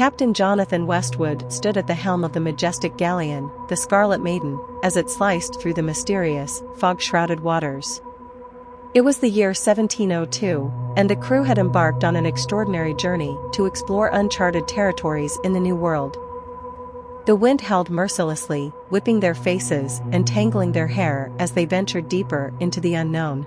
Captain Jonathan Westwood stood at the helm of the majestic galleon, the Scarlet Maiden, as it sliced through the mysterious, fog-shrouded waters. It was the year 1702, and the crew had embarked on an extraordinary journey to explore uncharted territories in the New World. The wind howled mercilessly, whipping their faces and tangling their hair as they ventured deeper into the unknown.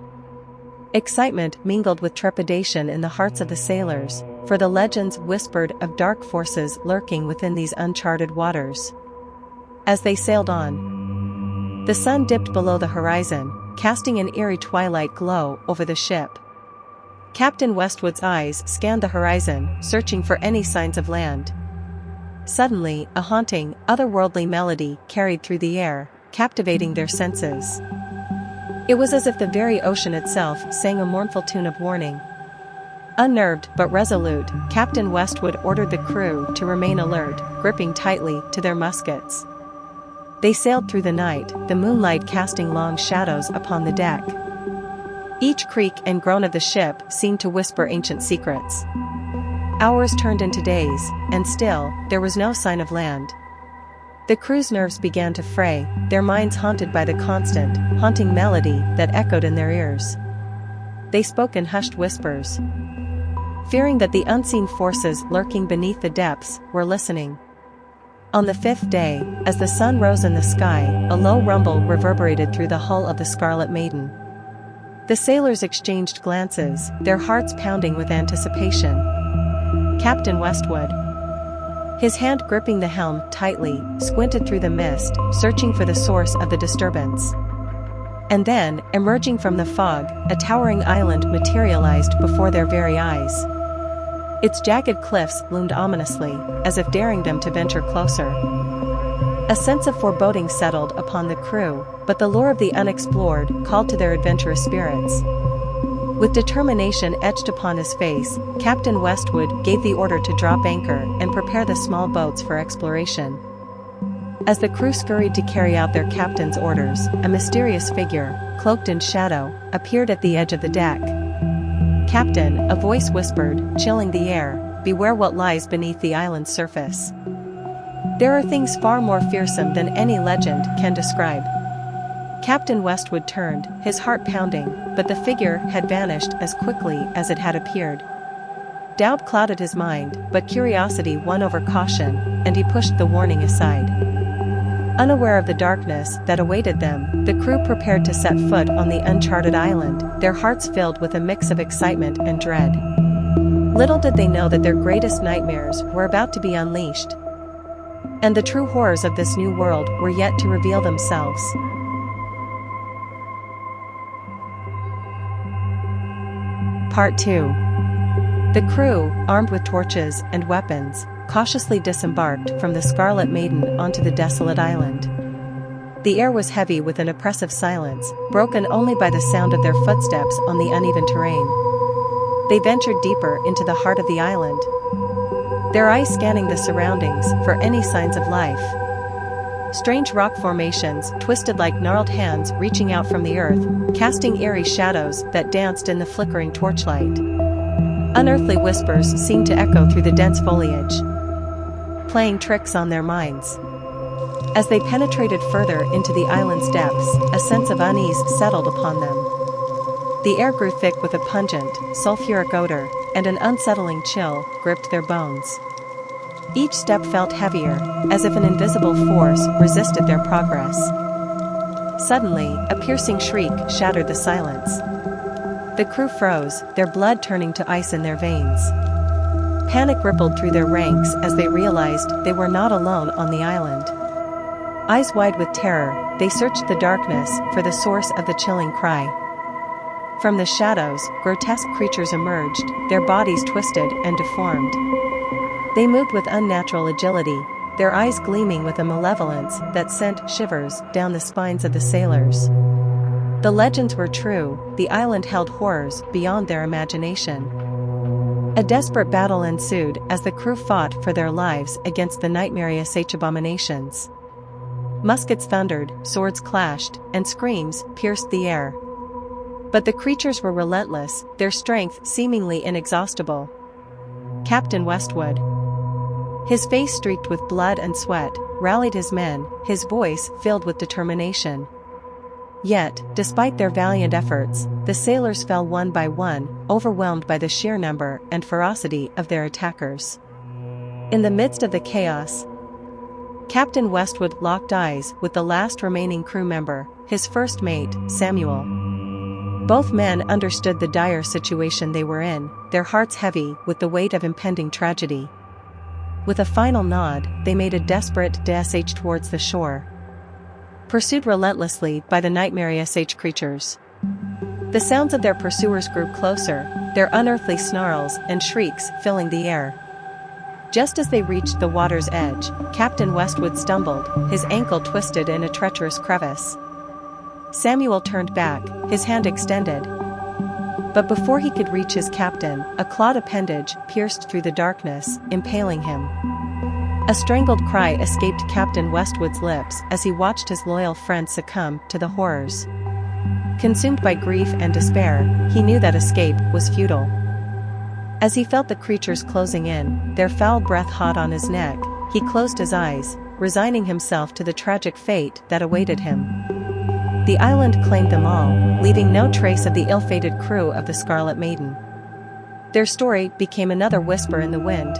Excitement mingled with trepidation in the hearts of the sailors, for the legends whispered of dark forces lurking within these uncharted waters. As they sailed on, the sun dipped below the horizon, casting an eerie twilight glow over the ship. Captain Westwood's eyes scanned the horizon, searching for any signs of land. Suddenly, a haunting, otherworldly melody carried through the air, captivating their senses. It was as if the very ocean itself sang a mournful tune of warning. Unnerved but resolute, Captain Westwood ordered the crew to remain alert, gripping tightly to their muskets. They sailed through the night, the moonlight casting long shadows upon the deck. Each creak and groan of the ship seemed to whisper ancient secrets. Hours turned into days, and still, there was no sign of land. The crew's nerves began to fray, their minds haunted by the constant, haunting melody that echoed in their ears. They spoke in hushed whispers, fearing that the unseen forces lurking beneath the depths were listening. On the fifth day, as the sun rose in the sky, a low rumble reverberated through the hull of the Scarlet Maiden. The sailors exchanged glances, their hearts pounding with anticipation. Captain Westwood, his hand gripping the helm tightly, squinted through the mist, searching for the source of the disturbance. And then, emerging from the fog, a towering island materialized before their very eyes. Its jagged cliffs loomed ominously, as if daring them to venture closer. A sense of foreboding settled upon the crew, but the lure of the unexplored called to their adventurous spirits. With determination etched upon his face, Captain Westwood gave the order to drop anchor and prepare the small boats for exploration. As the crew scurried to carry out their captain's orders, a mysterious figure, cloaked in shadow, appeared at the edge of the deck. "Captain," a voice whispered, chilling the air, "beware what lies beneath the island's surface. There are things far more fearsome than any legend can describe." Captain Westwood turned, his heart pounding, but the figure had vanished as quickly as it had appeared. Doubt clouded his mind, but curiosity won over caution, and he pushed the warning aside. Unaware of the darkness that awaited them, the crew prepared to set foot on the uncharted island, their hearts filled with a mix of excitement and dread. Little did they know that their greatest nightmares were about to be unleashed, and the true horrors of this new world were yet to reveal themselves. Part 2. The crew, armed with torches and weapons, cautiously disembarked from the Scarlet Maiden onto the desolate island. The air was heavy with an oppressive silence, broken only by the sound of their footsteps on the uneven terrain. They ventured deeper into the heart of the island, their eyes scanning the surroundings for any signs of life. Strange rock formations twisted like gnarled hands reaching out from the earth, casting eerie shadows that danced in the flickering torchlight. Unearthly whispers seemed to echo through the dense foliage, playing tricks on their minds. As they penetrated further into the island's depths, a sense of unease settled upon them. The air grew thick with a pungent, sulfuric odor, and an unsettling chill gripped their bones. Each step felt heavier, as if an invisible force resisted their progress. Suddenly, a piercing shriek shattered the silence. The crew froze, their blood turning to ice in their veins. Panic rippled through their ranks as they realized they were not alone on the island. Eyes wide with terror, they searched the darkness for the source of the chilling cry. From the shadows, grotesque creatures emerged, their bodies twisted and deformed. They moved with unnatural agility, their eyes gleaming with a malevolence that sent shivers down the spines of the sailors. The legends were true, the island held horrors beyond their imagination. A desperate battle ensued as the crew fought for their lives against the nightmarious abominations. Muskets thundered, swords clashed, and screams pierced the air. But the creatures were relentless, their strength seemingly inexhaustible. Captain Westwood, His face streaked with blood and sweat, rallied his men, his voice filled with determination. Yet, despite their valiant efforts, the sailors fell one by one, overwhelmed by the sheer number and ferocity of their attackers. In the midst of the chaos, Captain Westwood locked eyes with the last remaining crew member, his first mate, Samuel. Both men understood the dire situation they were in, their hearts heavy with the weight of impending tragedy. With a final nod, they made a desperate dash towards the shore, pursued relentlessly by the nightmarish creatures. The sounds of their pursuers grew closer, their unearthly snarls and shrieks filling the air. Just as they reached the water's edge, Captain Westwood stumbled, his ankle twisted in a treacherous crevice. Samuel turned back, his hand extended. But before he could reach his captain, a clawed appendage pierced through the darkness, impaling him. A strangled cry escaped Captain Westwood's lips as he watched his loyal friend succumb to the horrors. Consumed by grief and despair, he knew that escape was futile. As he felt the creatures closing in, their foul breath hot on his neck, he closed his eyes, resigning himself to the tragic fate that awaited him. The island claimed them all, leaving no trace of the ill-fated crew of the Scarlet Maiden. Their story became another whisper in the wind,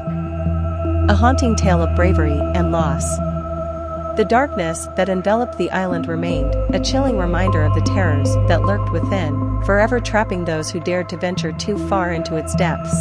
a haunting tale of bravery and loss. The darkness that enveloped the island remained, a chilling reminder of the terrors that lurked within, forever trapping those who dared to venture too far into its depths.